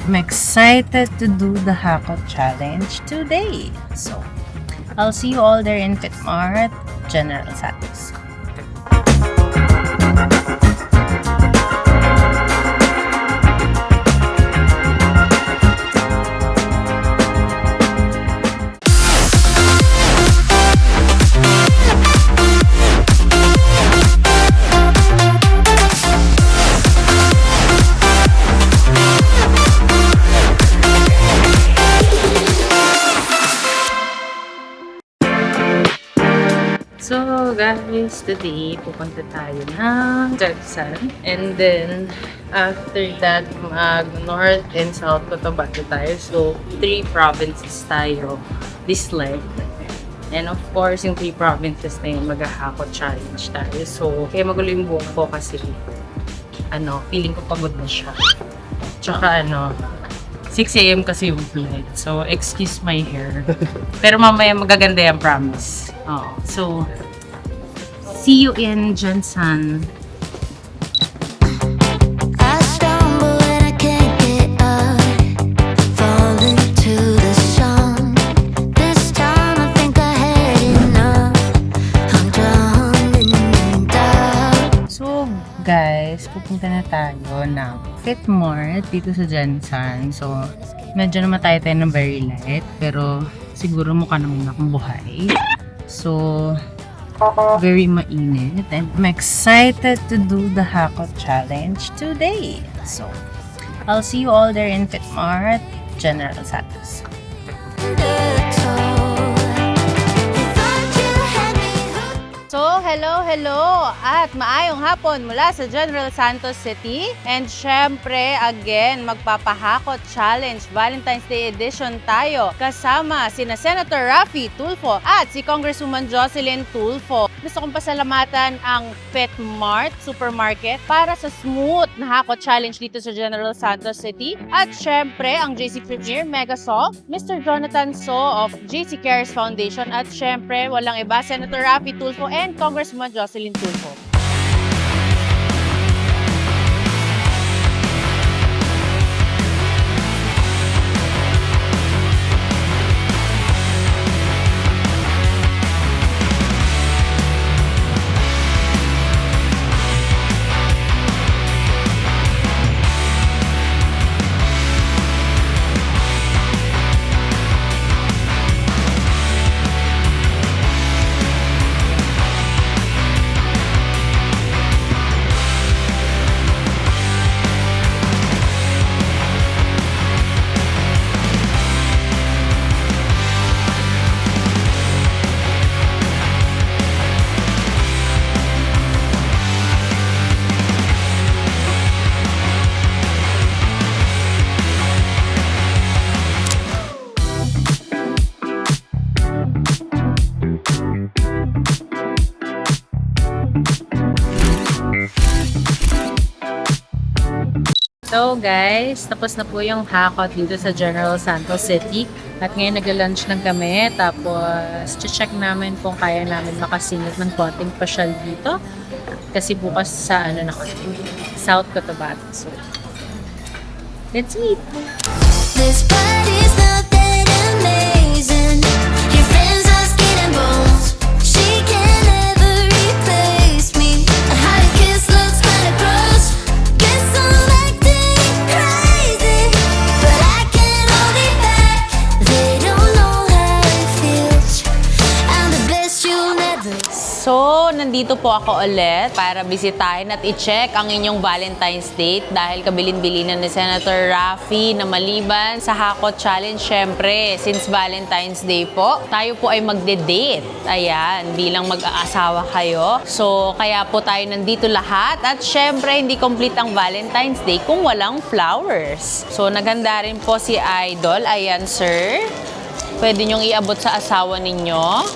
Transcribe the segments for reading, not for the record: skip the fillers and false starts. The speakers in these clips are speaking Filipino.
I'm excited to do the Hakot Challenge today. So, I'll see you all there in Fitmart, General Santos. So guys, today pupunta tayo ng Jefferson, and then after that mag-north and south Cotabato tayo. So 3 provinces tayo this leg. And of course, yung 3 provinces na yun, mag-Hakot Challenge tayo. So kaya magulo yung buhok ko kasi feeling ko pagod na siya. Tsaka 6 AM kasi yung flight. So, excuse my hair. Pero mamaya magaganda yan, promise. So, see you in Jensen. I stumble and I can't get up, fall into the song. This time I think I had enough. I'm drowning in doubt. So, guys, pupunta na tayo ng Fitmart dito sa Jensen. So, medyo namatay tayo ng very light, pero siguro mukha naman akong buhay. So, very mainit. And I'm excited to do the Hakot Challenge today. So, I'll see you all there in Fitmart, General Santos. So, hello at maayong hapon mula sa General Santos City. And syempre, again, magpapahakot challenge Valentine's Day edition tayo kasama sina Senator Raffy Tulfo at si Congresswoman Jocelyn Tulfo. Gusto kong pasalamatan ang Fitmart Supermarket para sa smooth na hakot challenge dito sa General Santos City. At syempre, ang JC Premier Megasol, Mr. Jonathan So of JC Cares Foundation. At syempre, walang iba, Senator Raffy Tulfo and Congresswoman Jocelyn Tulfo. So guys, tapos na po yung hakot dito sa General Santos City. At ngayon nagla-lunch lang kami. Tapos check namin kung kaya namin makasingit ng konting pasyal dito. Kasi bukas sa South Cotabato. So, let's eat! This body's not that amazing. Your friends are skin and bones. She can never replace me. How to kiss looks kinda gross. Guess I'm acting crazy, but I can't hold it back. They don't know how it feels. I'm the best you'll never. So, nandito po ako ulit para bisitahin at i-check ang inyong Valentine's date dahil kabilin-bilinan ni Senator Raffy na maliban sa Hakot Challenge, syempre, since Valentine's Day po, tayo po ay magde-date. Ayan, bilang mag-aasawa kayo. So, kaya po tayo nandito lahat at syempre, hindi complete ang Valentine's Day kung walang flowers. So, naghanda rin po si Idol. Ayan, sir. Pwede niyong iabot sa asawa ninyo.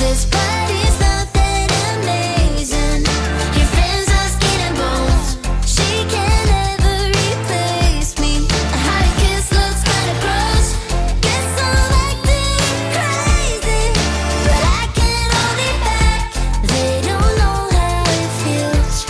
This body's not that amazing. Your friends are skin and bones. She can never replace me. How to kiss looks kinda gross. Guess I'm acting crazy, but I can't hold it back. They don't know how it feels.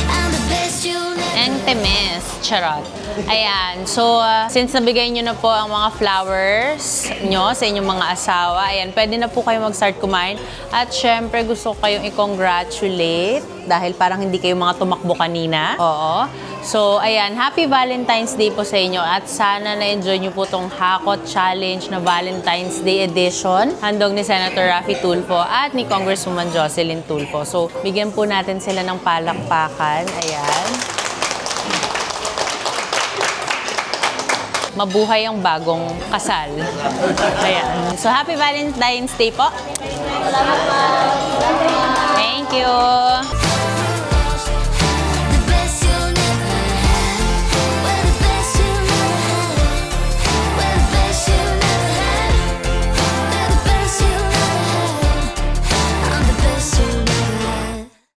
I'm the best you'll never. Ang temes. Charot. Ayan. So, since nabigay nyo na po ang mga flowers nyo sa inyong mga asawa, ayan, pwede na po kayo mag-start kumain. At syempre, gusto ko kayong i-congratulate dahil parang hindi kayo mga tumakbo kanina. Oo. So, ayan, happy Valentine's Day po sa inyo at sana na-enjoy nyo po tong Hakot Challenge na Valentine's Day edition. Handog ni Senator Raffy Tulfo at ni Congresswoman Jocelyn Tulfo. So, bigyan po natin sila ng palakpakan. Ayan. Mabuhay ang bagong kasal. Ayan. So, happy Valentine's Day po. Thank you.